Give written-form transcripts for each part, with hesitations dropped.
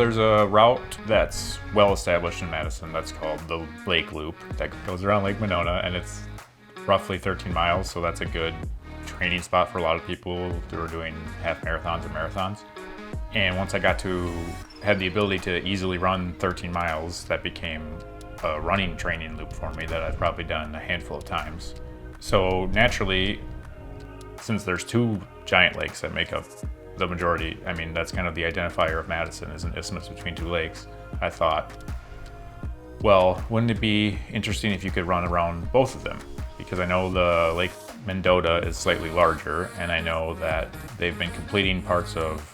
there's a route that's well established in Madison that's called the Lake Loop that goes around Lake Monona, and it's roughly 13 miles, so that's a good training spot for a lot of people who are doing half marathons or marathons. And once I had the ability to easily run 13 miles, that became a running training loop for me that I've probably done a handful of times. So naturally, since there's two giant lakes that make up the majority, I mean, that's kind of the identifier of Madison, is an isthmus between two lakes. I thought, well, wouldn't it be interesting if you could run around both of them? Because I know the Lake Mendota is slightly larger, and I know that they've been completing parts of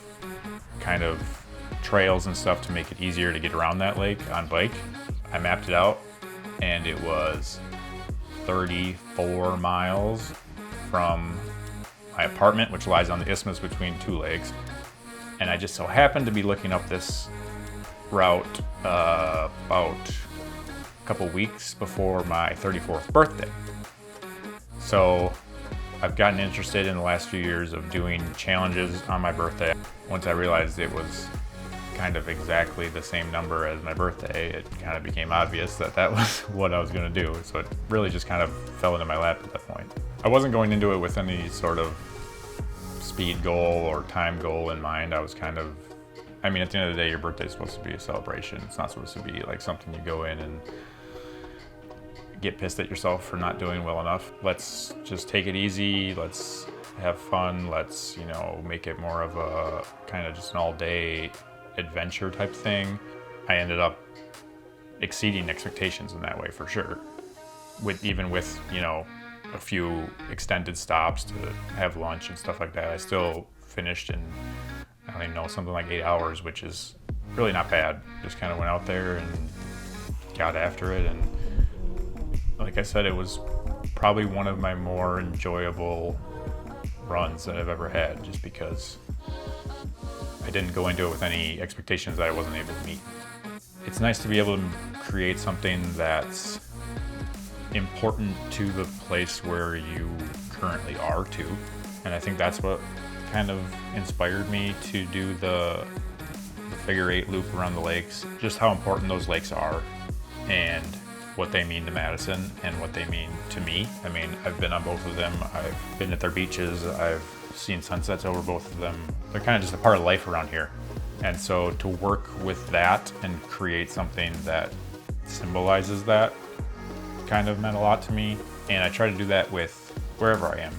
kind of trails and stuff to make it easier to get around that lake on bike. I mapped it out, and it was 34 miles from my apartment, which lies on the isthmus between two lakes. And I just so happened to be looking up this route about a couple weeks before my 34th birthday. So I've gotten interested in the last few years of doing challenges on my birthday. Once I realized it was kind of exactly the same number as my birthday, it kind of became obvious that that was what I was going to do. So it really just kind of fell into my lap at that point. I wasn't going into it with any sort of speed goal or time goal in mind. I was kind of, I mean, at the end of the day, your birthday is supposed to be a celebration. It's not supposed to be like something you go in and get pissed at yourself for not doing well enough. Let's just take it easy. Let's have fun. Let's, make it more of a kind of just an all-day adventure type thing. I ended up exceeding expectations in that way for sure. Even with a few extended stops to have lunch and stuff like that, I still finished in, I don't even know, something like 8 hours, which is really not bad. Just kind of went out there and got after it, and like I said, it was probably one of my more enjoyable runs that I've ever had, just because I didn't go into it with any expectations that I wasn't able to meet. It's nice to be able to create something that's important to the place where you currently are too. And I think that's what kind of inspired me to do the Figure-8 loop around the lakes, just how important those lakes are and what they mean to Madison and what they mean to me. I mean, I've been on both of them. I've been at their beaches. I've seen sunsets over both of them. They're kind of just a part of life around here. And so to work with that and create something that symbolizes that kind of meant a lot to me. And I try to do that with wherever I am.